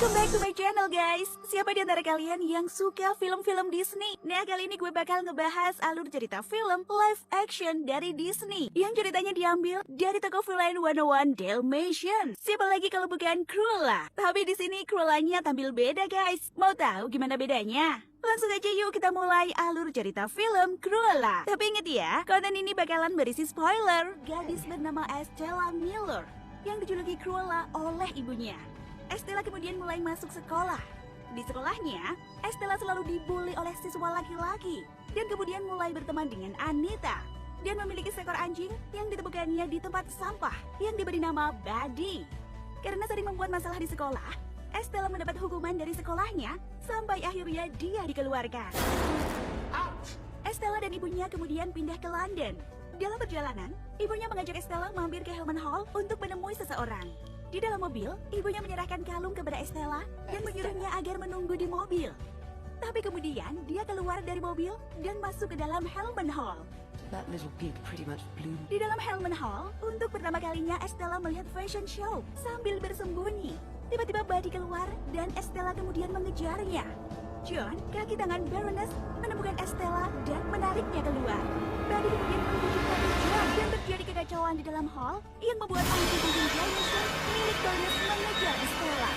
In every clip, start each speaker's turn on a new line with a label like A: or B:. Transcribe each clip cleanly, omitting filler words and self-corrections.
A: Welcome back to my channel guys. Siapa di antara kalian yang suka film-film Disney? Nah, kali ini gue bakal ngebahas alur cerita film live action dari Disney yang ceritanya diambil dari toko Feline 101 Dalmatian. Siapa lagi kalau bukan Cruella? Tapi di sini Cruellanya tampil beda guys. Mau tahu gimana bedanya? Langsung aja yuk kita mulai alur cerita film Cruella. Tapi inget ya, konten ini bakalan berisi spoiler. Gadis bernama Estella Miller yang dijuluki Cruella oleh ibunya. Estella kemudian mulai masuk sekolah. Di sekolahnya, Estella selalu dibully oleh siswa laki-laki dan kemudian mulai berteman dengan Anita dan memiliki seekor anjing yang ditemukannya di tempat sampah yang diberi nama Buddy. Karena sering membuat masalah di sekolah, Estella mendapat hukuman dari sekolahnya sampai akhirnya dia dikeluarkan. Estella dan ibunya kemudian pindah ke London. Dalam perjalanan, ibunya mengajak Estella mampir ke Helman Hall untuk menemui seseorang. Di dalam mobil, ibunya menyerahkan kalung kepada Estella dan menyuruhnya agar menunggu di mobil. Tapi kemudian dia keluar dari mobil dan masuk ke dalam Helman Hall.
B: That little pig pretty much blew.
A: Di dalam Helman Hall, untuk pertama kalinya Estella melihat fashion show sambil bersembunyi. Tiba-tiba Buddy keluar dan Estella kemudian mengejarnya. John, kaki tangan Baroness, menemukan Estella dan menariknya keluar. Buddy kemudian membujukkan John dan terjadi kekacauan di dalam hall yang membuat anjing-anjing Dalmatian milik Baroness mengejar Estella.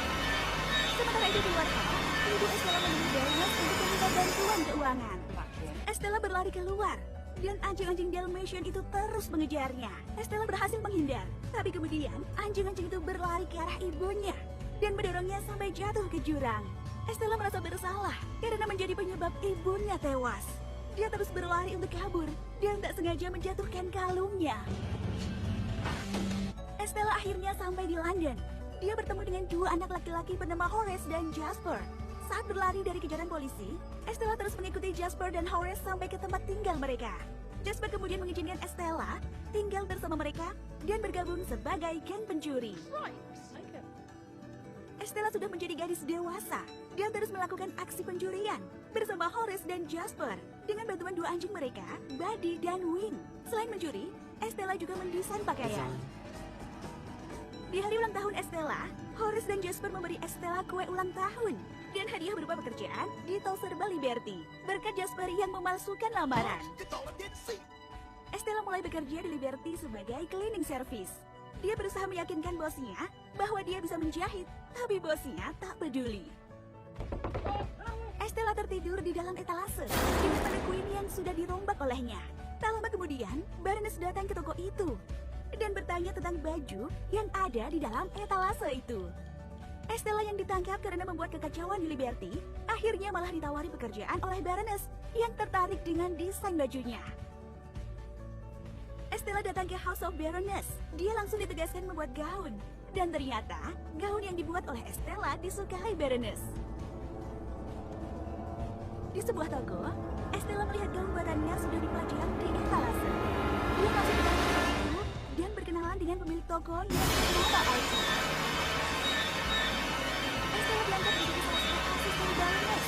A: Sementara itu di luar hall, ibu Estella menemui Baroness untuk meminta bantuan keuangan. Estella berlari keluar dan anjing-anjing Dalmatian itu terus mengejarnya. Estella berhasil menghindar, tapi kemudian anjing-anjing itu berlari ke arah ibunya dan mendorongnya sampai jatuh ke jurang. Estella merasa bersalah karena menjadi penyebab ibunya tewas. Dia terus berlari untuk kabur dan tak sengaja menjatuhkan kalungnya. Estella akhirnya sampai di London. Dia bertemu dengan dua anak laki-laki bernama Horace dan Jasper. Saat berlari dari kejaran polisi, Estella terus mengikuti Jasper dan Horace sampai ke tempat tinggal mereka. Jasper kemudian mengizinkan Estella tinggal bersama mereka dan bergabung sebagai geng pencuri. Estella sudah menjadi gadis dewasa dan terus melakukan aksi pencurian bersama Horace dan Jasper dengan bantuan dua anjing mereka, Buddy dan Wing. Selain mencuri, Estella juga mendesain pakaian. Di hari ulang tahun Estella, Horace dan Jasper memberi Estella kue ulang tahun dan hadiah berupa pekerjaan di tol serba Liberty berkat Jasper yang memalsukan lamaran. Estella mulai bekerja di Liberty sebagai cleaning service. Dia berusaha meyakinkan bosnya bahwa dia bisa menjahit, tapi bosnya tak peduli. Estella tertidur di dalam etalase di depan Queen yang sudah dirombak olehnya. Tak lama kemudian, Baroness datang ke toko itu dan bertanya tentang baju yang ada di dalam etalase itu. Estella yang ditangkap karena membuat kekacauan di Liberty, akhirnya malah ditawari pekerjaan oleh Baroness yang tertarik dengan desain bajunya. Estella datang ke House of Baroness. Dia langsung ditegaskan membuat gaun. Dan ternyata, gaun yang dibuat oleh Estella disukai Baroness. Di sebuah toko, Estella melihat gaun buatannya sudah dipajang di etalase. Dia masuk ke dalam toko itu dan berkenalan dengan pemilik toko yang bernama Archie. Estella diangkat menjadi salah satu asisten Baroness.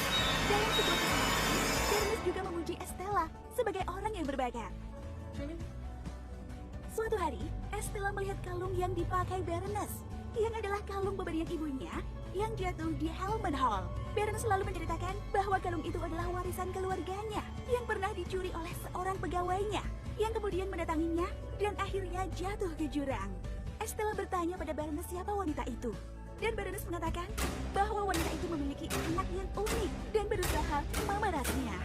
A: Dalam sebuah kesempatan, Baroness juga memuji Estella sebagai orang yang berbakat. Suatu hari, Estella melihat kalung yang dipakai Baroness, yang adalah kalung pemberian ibunya yang jatuh di Helman Hall. Baroness selalu menceritakan bahwa kalung itu adalah warisan keluarganya yang pernah dicuri oleh seorang pegawainya, yang kemudian mendatanginya dan akhirnya jatuh ke jurang. Estella bertanya pada Baroness siapa wanita itu, dan Baroness mengatakan bahwa wanita itu memiliki anak yang unik dan berusaha memerasnya.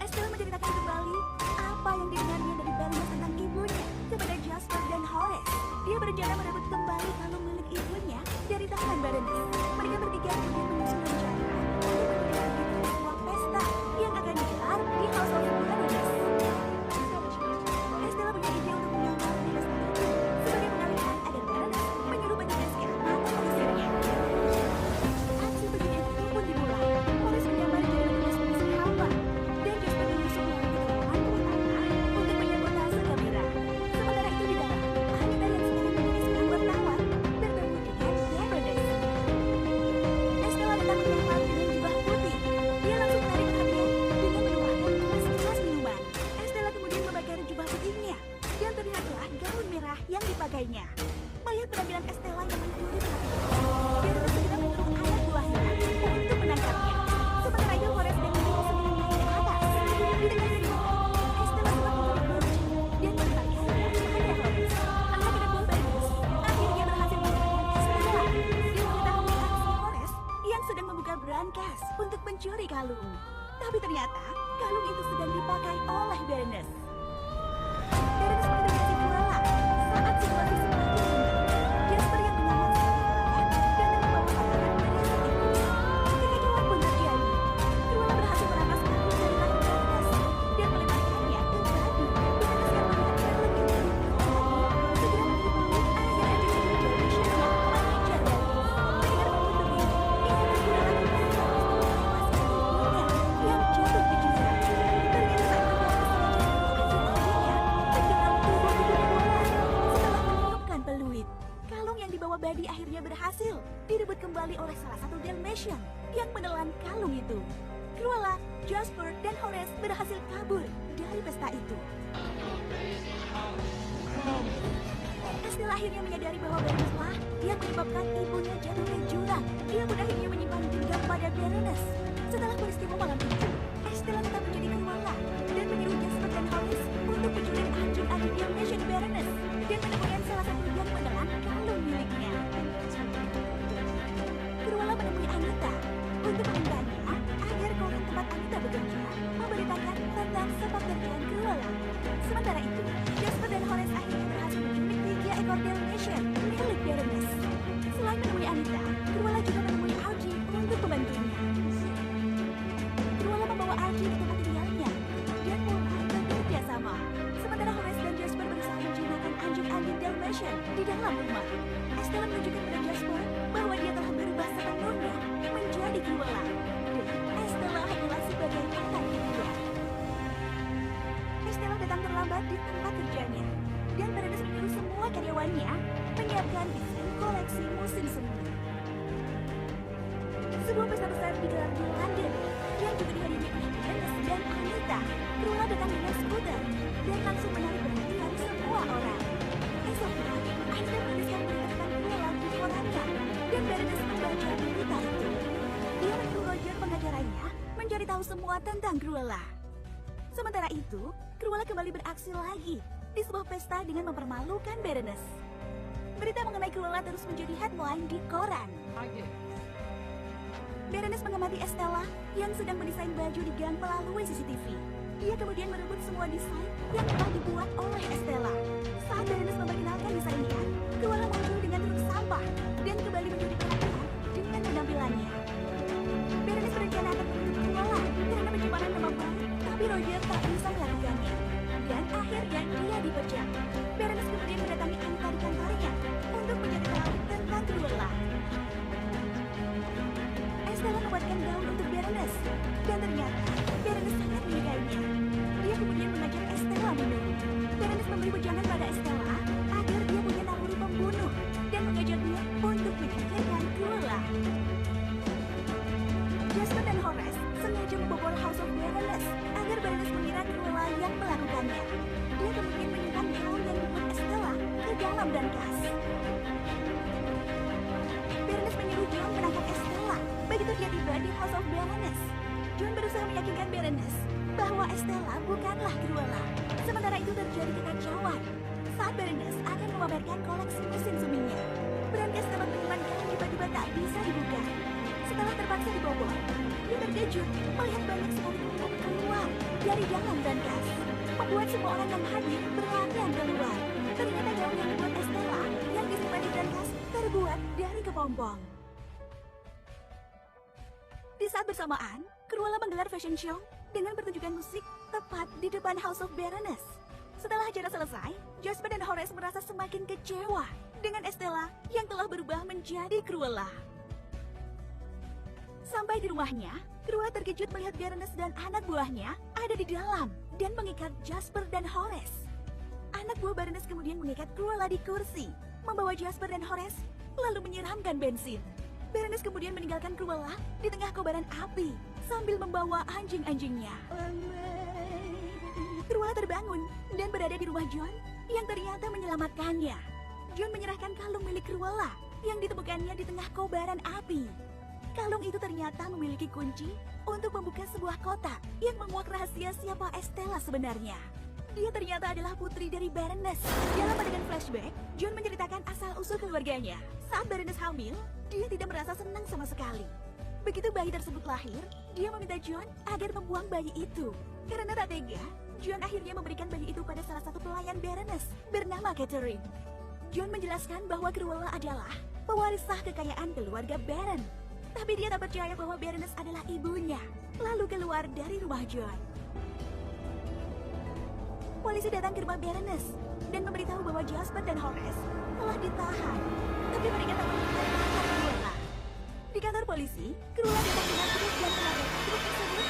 A: Estella menceritakan kembali apa yang didengarnya dari Baroness tentang ibunya kepada Jasper dan Horace. Dia berencana merebut kembali kalung milik ibunya dari tangan Baroness. Mereka bertiga kemudian menyusun rencana untuk menjadikan itu sebuah pesta yang akan digelar di House of Baroness. Estella punya ide untuk menyamar di pesta itu sebagai pengalihan agar Baroness menyuruh petugasnya atau mengusirnya. Aksi penculian itu pun dimulai. Horace menyamar jadi petugas polisi Halva dan Jasper menyusun ke ruangan bawah tanah untuk menyabotase kamera. Sementara itu di dalam, Anita yang sedang menjadi sedang wartawan bertemu dengan Baroness. Estella datang menyamar dengan jubah putih. Dia langsung menarik perhatian dengan menuangkan gelas-gelas dan Cass untuk mencuri kalung. Tapi ternyata kalung itu sedang dipakai oleh Baroness. Baroness menginterogasi Cruella saat situasi semakin genting. Jasper yang menyamar sebagai Cruella dan membawa makanan berisik itu. Kekacauan pun terjadi. Cruella berhasil merampas kalung dari rahim Baroness dan melemparkannya ke babi. Baroness yang melihat kalung itu lagi segera menghubungi akhir episode television yang mengejar Baroness. Mendengar momen begini, ingatan Cruella kembali harus menewaskan ibunya yang jatuh ke jurang. Ternyata saat menemukan peluit. Kalung yang dibawa Buddy akhirnya berhasil direbut kembali oleh salah satu Dalmatian yang menelan kalung itu. Cruella, Jasper, dan Horace berhasil kabur dari pesta itu. Estelle akhirnya menyadari bahwa Baroness lah yang menyebabkan ibunya jatuh ke jurang. Dia pun akhirnya menyimpan dendam pada Baroness. Setelah peristiwa malam itu, Estelle tetap menjadi Cruella dan menyuruh Jasper dan Horace untuk mencuri anjing-anjing Dalmatian Baroness dan menemukan salah satu yang menelan kalung miliknya. Cruella menemui Anita untuk memintanya agar koran tempat Anita bekerja memberitakan tentang sepak terjang Cruella. Sementara itu, Jasper dan Horace akhirnya berhasil menculik 3 ekor Dalmatian milik Baroness. Selain menemui Anita, Cruella juga menemui Archie untuk membantunya. Cruella membawa Archie ke tempat tinggalnya dan mulai bekerja sama. Sementara Horace dan Jasper berusaha menjinakkan anjing-anjing Dalmatian di dalam rumah. Estelle menunjukkan pada Jasper bahwa dia telah berubah sepenuhnya menjadi Cruella. Dan Estelle hanyalah sebagai anak kedua. Estelle datang terlambat di tempat kerjanya dan Baroness menyuruh semua karyawannya menyiapkan desain koleksi musim semi. Sebuah pesta besar digelar di London yang juga dihadiri oleh Baroness dan Anita. Cruella datang dengan skuter dan langsung menarik perhatian semua orang. Esoknya, Anita menuliskan berita tentang Cruella di korannya dan Baroness membaca berita itu. Dia menyuruh Roger pengacaranya mencari tahu semua tentang Cruella. Sementara itu, Cruella kembali beraksi lagi di sebuah pesta dengan mempermalukan Baroness. Berita mengenai Cruella terus menjadi headline di koran. Baroness mengamati Estella yang sedang mendesain baju di gang melalui CCTV. Dia kemudian merebut semua desain yang telah dibuat oleh Estella. Saat Baroness memperkenalkan desainnya, Cruella muncul dengan truk sampah dan kembali mencuri perhatian dengan penampilannya. Baroness berencana akan menuntut Cruella karena pencemaran nama baik, tapi Roger tak bisa melakukannya. Dan akhirnya dia dipecat. Baroness kemudian mendatangi Anita di kantornya untuk mencari tahu tentang Cruella. Estella membuatkan gaun untuk Baroness dan ternyata Baroness sangat menyukainya. Dia kemudian mengajak Estella minum. Baroness memberi wejangan pada Estella agar dia punya naluri pembunuh dan mengajaknya untuk menyingkirkan Cruella. Jasper dan Horace sengaja membobol House of Baroness agar Baroness mengira Cruella yang melakukannya. Dia kemudian menyimpan gaun yang dibuat Estella ke dalam brankas. Baroness menyuruh John menangkap Estella begitu dia tiba di House of Baroness. John berusaha meyakinkan Baroness bahwa Estella bukanlah Cruella. Sementara itu terjadi kekacauan saat Baroness akan memamerkan koleksi mesin seminya. Brankas tempat menyimpan gaun tiba-tiba tak bisa dibuka. Setelah terpaksa dibobol, dia terkejut melihat banyak sekali tumpuk keluar dari dalam brankas, membuat semua orang yang hadir berlarian keluar. Ternyata gaun yang dibuat Estella yang disimpan di brankas terbuat dari kepompong. Di saat bersamaan, Cruella menggelar fashion show dengan pertunjukan musik tepat di depan House of Baroness. Setelah acara selesai, Jasper dan Horace merasa semakin kecewa dengan Estella yang telah berubah menjadi Cruella. Sampai di rumahnya, Cruella terkejut melihat Baroness dan anak buahnya ada di dalam dan mengikat Jasper dan Horace. Anak buah Baroness kemudian mengikat Cruella di kursi, membawa Jasper dan Horace lalu menyiramkan bensin. Baroness kemudian meninggalkan Cruella di tengah kobaran api sambil membawa anjing-anjingnya. Cruella terbangun dan berada di rumah John yang ternyata menyelamatkannya. John menyerahkan kalung milik Cruella yang ditemukannya di tengah kobaran api. Kalung itu ternyata memiliki kunci untuk membuka sebuah kotak yang menguak rahasia siapa Estella sebenarnya. Dia ternyata adalah putri dari Baroness. Dalam adegan flashback, John menceritakan asal-usul keluarganya. Saat Baroness hamil, dia tidak merasa senang sama sekali. Begitu bayi tersebut lahir, dia meminta John agar membuang bayi itu. Karena tak tega, John akhirnya memberikan bayi itu pada salah satu pelayan Baroness bernama Catherine. John menjelaskan bahwa Cruella adalah pewaris sah kekayaan keluarga Baron. Tapi dia tak percaya bahwa Baroness adalah ibunya, lalu keluar dari rumah John. Polisi datang ke rumah Baroness dan memberitahu bahwa Jasper dan Horace telah ditahan. Tapi mereka tak menemukan Cruella. Di kantor polisi, Cruella datang dengan truk dan menabrak truk tersebut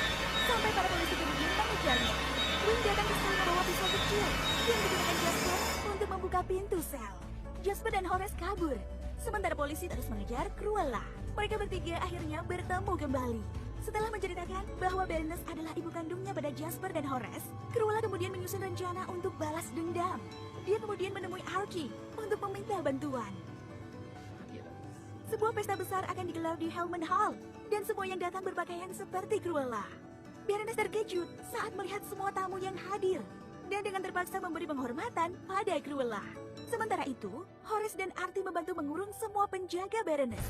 A: sampai para polisi kemudian mengejarnya. Wing datang ke sel membawa pisau kecil yang digunakan Jasper untuk membuka pintu sel. Jasper dan Horace kabur, sementara polisi terus mengejar Cruella. Mereka bertiga akhirnya bertemu kembali. Setelah menceritakan bahwa Baroness adalah ibu kandungnya pada Jasper dan Horace, Cruella kemudian menyusun rencana untuk balas dendam. Dia kemudian menemui Archie untuk meminta bantuan. Sebuah pesta besar akan digelar di Hellman Hall, dan semua yang datang berpakaian seperti Cruella. Baroness terkejut saat melihat semua tamu yang hadir, dan dengan terpaksa memberi penghormatan pada Cruella. Sementara itu, Horace dan Artie membantu mengurung semua penjaga Baroness.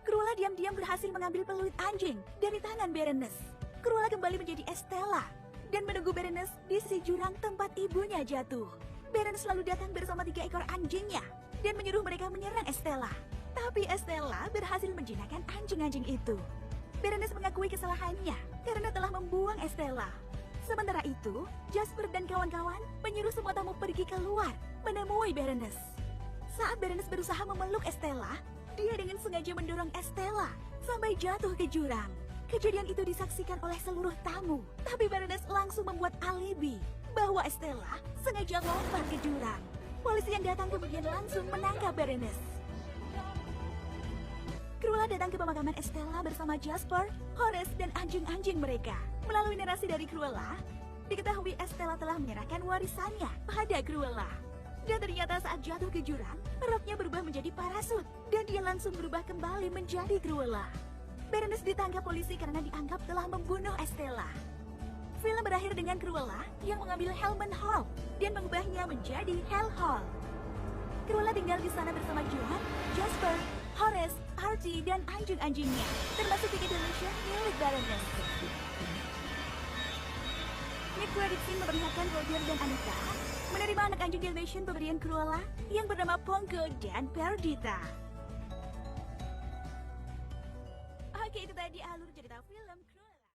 A: Cruella diam-diam berhasil mengambil peluit anjing dari tangan Baroness. Cruella kembali menjadi Estella, dan menunggu Baroness di sisi jurang tempat ibunya jatuh. Baroness selalu datang bersama 3 ekor anjingnya, dan menyuruh mereka menyerang Estella. Tapi Estella berhasil menjinakkan anjing-anjing itu. Baroness mengakui kesalahannya karena telah membuang Estella. Sementara itu, Jasper dan kawan-kawan menyuruh semua tamu pergi keluar menemui Baroness. Saat Baroness berusaha memeluk Estella, dia dengan sengaja mendorong Estella sampai jatuh ke jurang. Kejadian itu disaksikan oleh seluruh tamu, tapi Baroness langsung membuat alibi bahwa Estella sengaja lompat ke jurang. Polisi yang datang kemudian langsung menangkap Baroness. Cruella datang ke pemakaman Estella bersama Jasper, Horace, dan anjing-anjing mereka. Melalui narasi dari Cruella, diketahui Estella telah menyerahkan warisannya pada Cruella. Dan ternyata saat jatuh ke jurang, roknya berubah menjadi parasut, dan dia langsung berubah kembali menjadi Cruella. Baroness ditangkap polisi karena dianggap telah membunuh Estella. Film berakhir dengan Cruella yang mengambil Hellman Hall dan mengubahnya menjadi Hell Hall. Cruella tinggal di sana bersama John, Jasper, Horace, Archie, dan anjing-anjingnya, termasuk tiket Dalmatian milik Baroness. Mid-credit scene memperlihatkan Roger dan Anita menerima anak anjing Dalmatian pemberian Cruella yang bernama Pongo dan Perdita. Oke, itu tadi alur cerita film